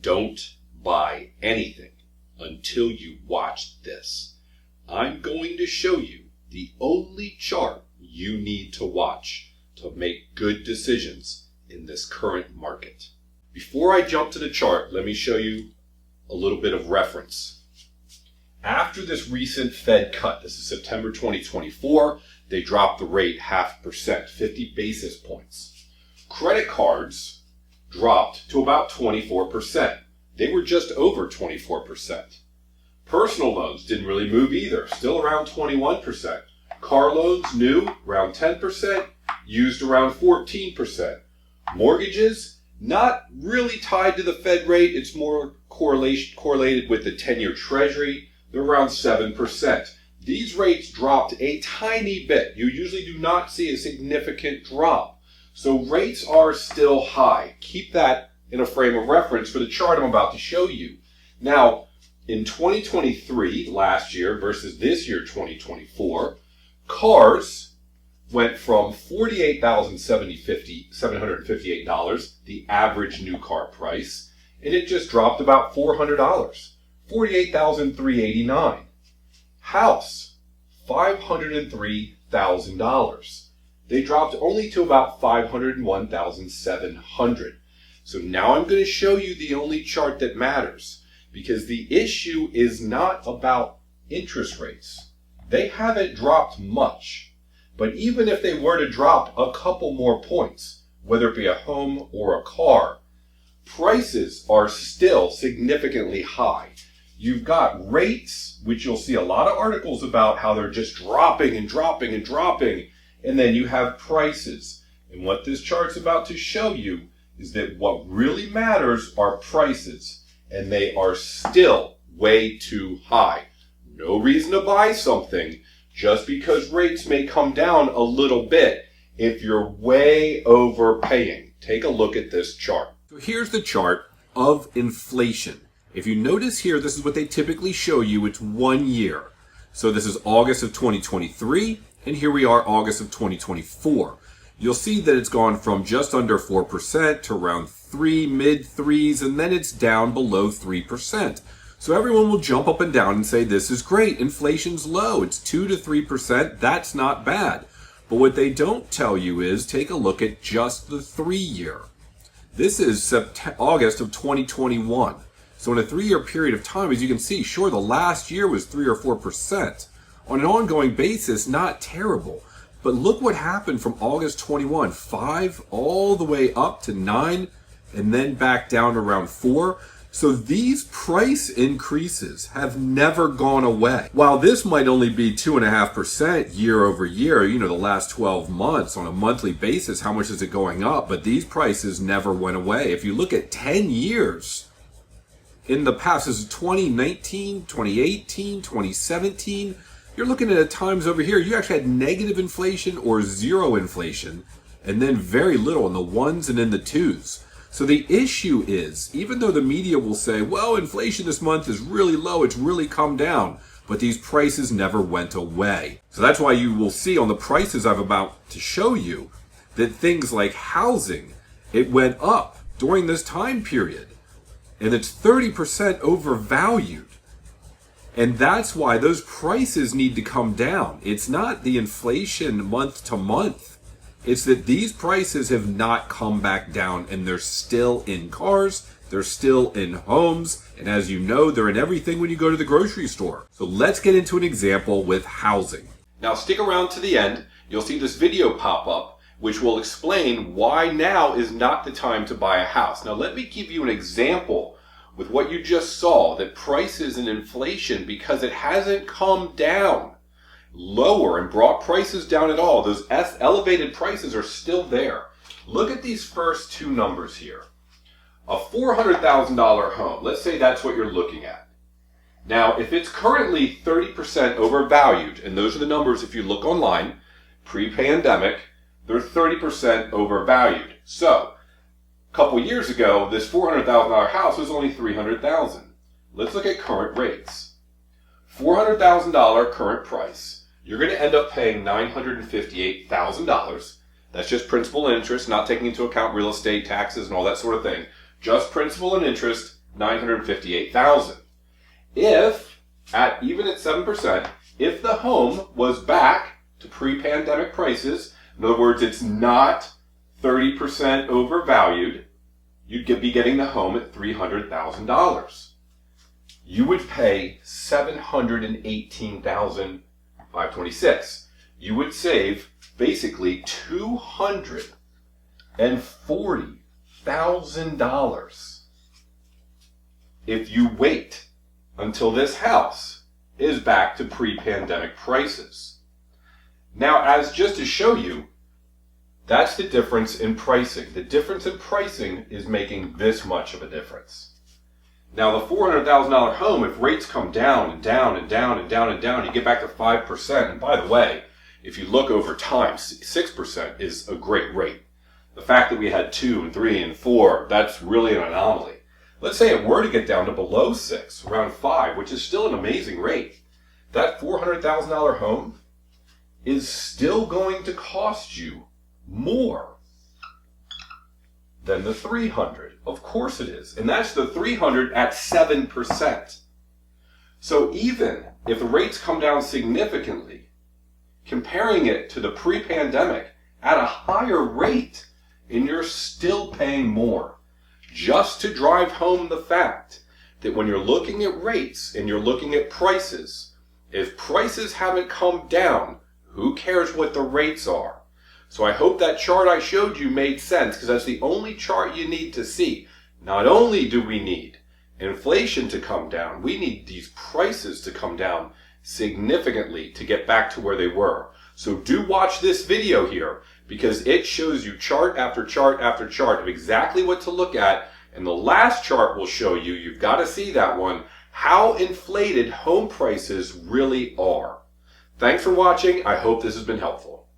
Don't buy anything until you watch this. I'm going to show you the only chart you need to watch to make good decisions in this current market. Before I jump to the chart, let me show you a little bit of reference. After this recent Fed cut, this is September 2024, they dropped the rate 0.5%, 50 basis points. Credit cards dropped to about 24%. They were just over 24%. Personal loans didn't really move either, still around 21%. Car loans, new, around 10%, used around 14%. Mortgages, not really tied to the Fed rate, it's more correlated with the 10-year Treasury, they're around 7%. These rates dropped a tiny bit. You usually do not see a significant drop. So rates are still high. Keep that in a frame of reference for the chart I'm about to show you. Now, in 2023, last year, versus this year, 2024, cars went from $48,758, the average new car price, and it just dropped about $400, $48,389. House, $503,000. They dropped only to about $501,700. So now I'm going to show you the only chart that matters, because the issue is not about interest rates. They haven't dropped much, but even if they were to drop a couple more points, whether it be a home or a car, prices are still significantly high. You've got rates, which you'll see a lot of articles about how they're just dropping and dropping and dropping, and then you have prices. And what this chart's about to show you is that what really matters are prices, and they are still way too high. No reason to buy something just because rates may come down a little bit if you're way overpaying. Take a look at this chart. So here's the chart of inflation. If you notice here, this is what they typically show you. It's 1 year. So this is August of 2023, and here we are August of 2024. You'll see that it's gone from just under 4% to around 3, mid 3s, and then it's down below 3%. So everyone will jump up and down and say, this is great, inflation's low, it's 2 to 3%, that's not bad. But what they don't tell you is, take a look at just the 3-year. This is August of 2021. So in a 3-year period of time, as you can see, sure, the last year was 3 or 4%. On an ongoing basis, not terrible. But look what happened from August 21, 5 all the way up to 9, and then back down to around 4. So these price increases have never gone away. While this might only be 2.5% year over year, the last 12 months on a monthly basis, how much is it going up? But these prices never went away. If you look at 10 years in the past, this is 2019, 2018, 2017, you're looking at times over here, you actually had negative inflation or zero inflation, and then very little in the 1s and in the 2s. So the issue is, even though the media will say, well, inflation this month is really low, it's really come down, but these prices never went away. So that's why you will see on the prices I'm about to show you that things like housing, it went up during this time period, and it's 30% overvalued. And that's why those prices need to come down. It's not the inflation month to month. It's that these prices have not come back down, and they're still in cars, they're still in homes, and as you know, they're in everything when you go to the grocery store. So let's get into an example with housing. Now stick around to the end. You'll see this video pop up, which will explain why now is not the time to buy a house. Now let me give you an example with what you just saw, that prices and inflation, because it hasn't come down lower and brought prices down at all, those elevated prices are still there. Look at these first two numbers here. A $400,000 home, let's say that's what you're looking at. Now, if it's currently 30% overvalued, and those are the numbers if you look online, pre-pandemic, they're 30% overvalued. So, a couple years ago, this $400,000 house was only $300,000. Let's look at current rates. $400,000 current price. You're going to end up paying $958,000. That's just principal and interest, not taking into account real estate taxes and all that sort of thing. Just principal and interest, $958,000. Even at 7%, if the home was back to pre-pandemic prices, in other words, it's not 30% overvalued, you'd be getting the home at $300,000. You would pay $718,526. You would save basically $240,000 if you wait until this house is back to pre-pandemic prices. Now, just to show you, that's the difference in pricing. The difference in pricing is making this much of a difference. Now, the $400,000 home, if rates come down and down and down and down and down, you get back to 5%. And by the way, if you look over time, 6% is a great rate. The fact that we had 2 and 3 and 4, that's really an anomaly. Let's say it were to get down to below 6, around 5, which is still an amazing rate. That $400,000 home is still going to cost you more than the $300,000. Of course it is. And that's the $300,000 at 7%. So even if the rates come down significantly, comparing it to the pre-pandemic at a higher rate, and you're still paying more. Just to drive home the fact that when you're looking at rates and you're looking at prices, if prices haven't come down, who cares what the rates are? So I hope that chart I showed you made sense, because that's the only chart you need to see. Not only do we need inflation to come down, we need these prices to come down significantly to get back to where they were. So do watch this video here, because it shows you chart after chart after chart of exactly what to look at. And the last chart will show you, you've got to see that one, how inflated home prices really are. Thanks for watching. I hope this has been helpful.